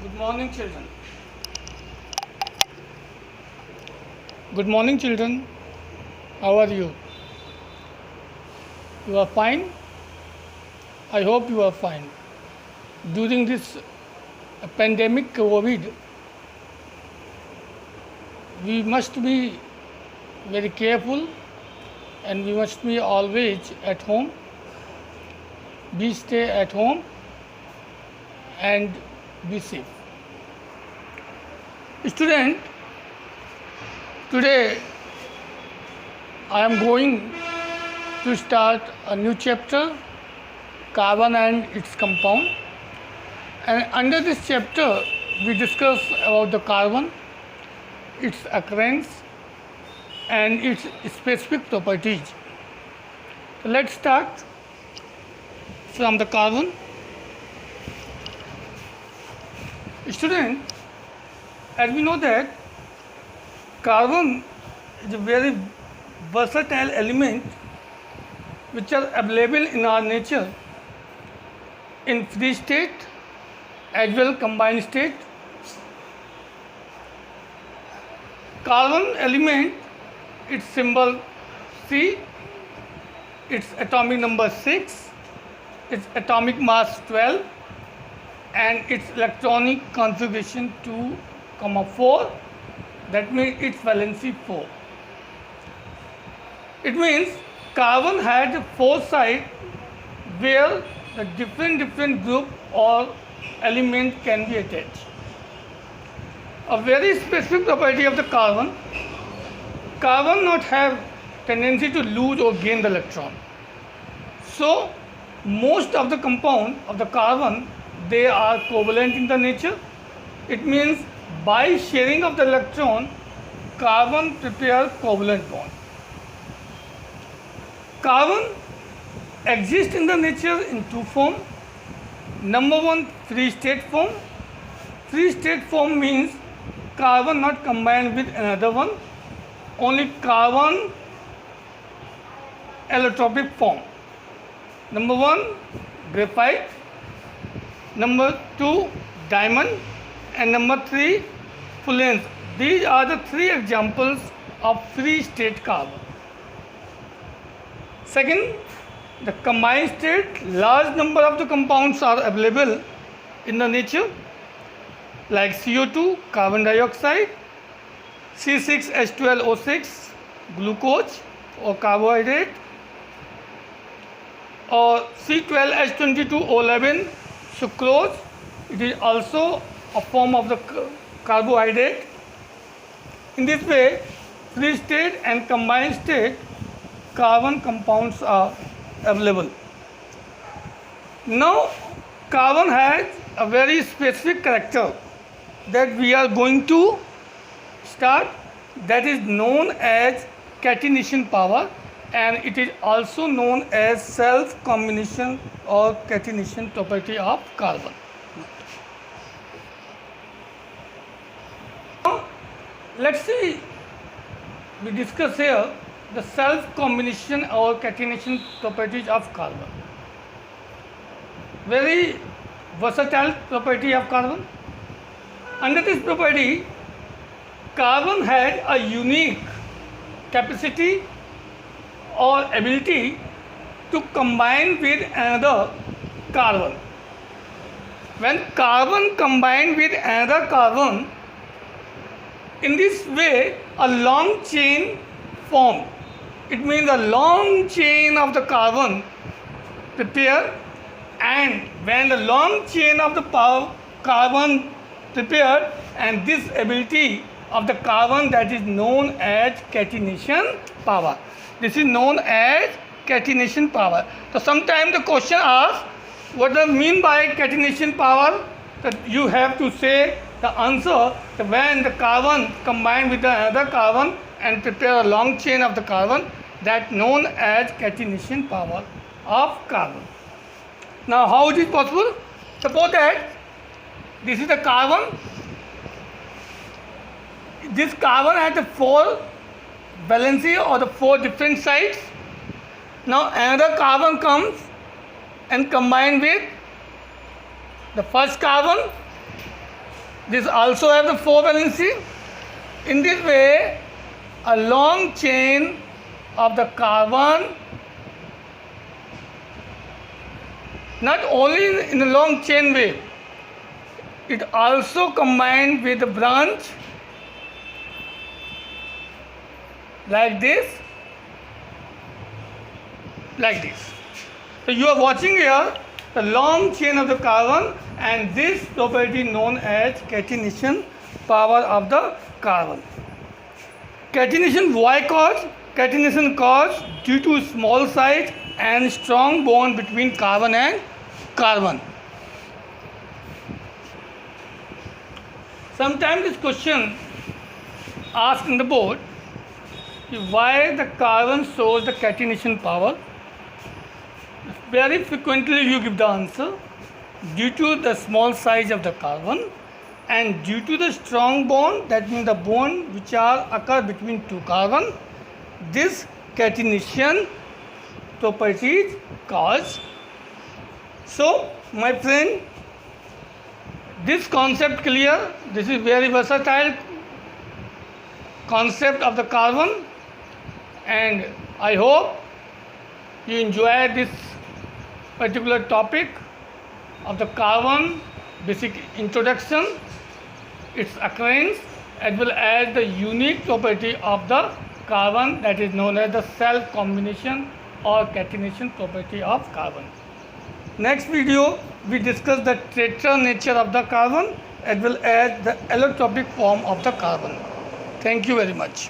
Good morning, children. Good morning, children. How are you? You are fine? I hope you are fine. During this pandemic COVID, we must be very careful and we must be always at home. Be stay at home and be safe. Student, today I am going to start a new chapter, carbon and its compound. And under this chapter, we discuss about the carbon, its occurrence, and its specific properties. So let's start from the carbon. Student, as we know that carbon is a very versatile element which are available in our nature in free state as well combined state. Carbon element, its symbol C, its atomic number 6, its atomic mass 12, and its electronic configuration 2, 4. That means its valency 4. It means carbon had 4 sides where the different group or element can be attached. A very specific property of the carbon not have tendency to lose or gain the electron. So most of the compound of the carbon, they are covalent in the nature. It means by sharing of the electron, carbon prepare covalent bond. Carbon exists in the nature in two forms. Number one, free state form. Free state form means carbon not combined with another one, only carbon allotropic form. Number one, graphite. Number two, diamond. And number three, fullerenes. These are the three examples of free state carbon. Second, the combined state, large number of the compounds are available in the nature like CO2, carbon dioxide, C6H12O6, glucose or carbohydrate, or C12H22O11, sucrose. It is also a form of the carbohydrate. In this way, free state and combined state carbon compounds are available. Now, carbon has a very specific character that we are going to start, that is known as catenation power, and it is also known as self combination or catenation property of carbon. Now, let's see, we discuss here the self combination or catenation properties of carbon. Very versatile property of carbon. Under this property, carbon had a unique capacity or ability to combine with another carbon. When carbon combined with another carbon, in this way a long chain formed. It means a long chain of the carbon prepare, and when the long chain of the carbon prepared, and this ability of the carbon, that is known as catenation power. This is known as catenation power. So sometimes the question asks, what does mean by catenation power? That you have to say the answer that when the carbon combined with another carbon and prepare a long chain of the carbon, that known as catenation power of carbon. Now how it is possible? Suppose that this is the carbon. This carbon has the 4 valency or the 4 different sides. Now another carbon comes and combine with the first carbon. This also have the 4 valency. In this way, a long chain of the carbon, not only in the long chain way, it also combined with the branch like this, like this. So you are watching here the long chain of the carbon, and this property known as catenation power of the carbon. Catenation, why cause? Catenation cause due to small size and strong bond between carbon and carbon. Sometimes this question asked in the board, why the carbon shows the catenation power? Very frequently you give the answer, due to the small size of the carbon and due to the strong bond, that means the bond which occur between two carbon, this catenation properties cause. So my friend, this concept clear? This is very versatile concept of the carbon, and I hope you enjoy this particular topic of the carbon, basic introduction, its occurrence, as well as the unique property of the carbon, that is known as the self combination or catenation property of carbon. Next video we discuss the tetra nature of the carbon as well as the allotropic form of the carbon. Thank you very much.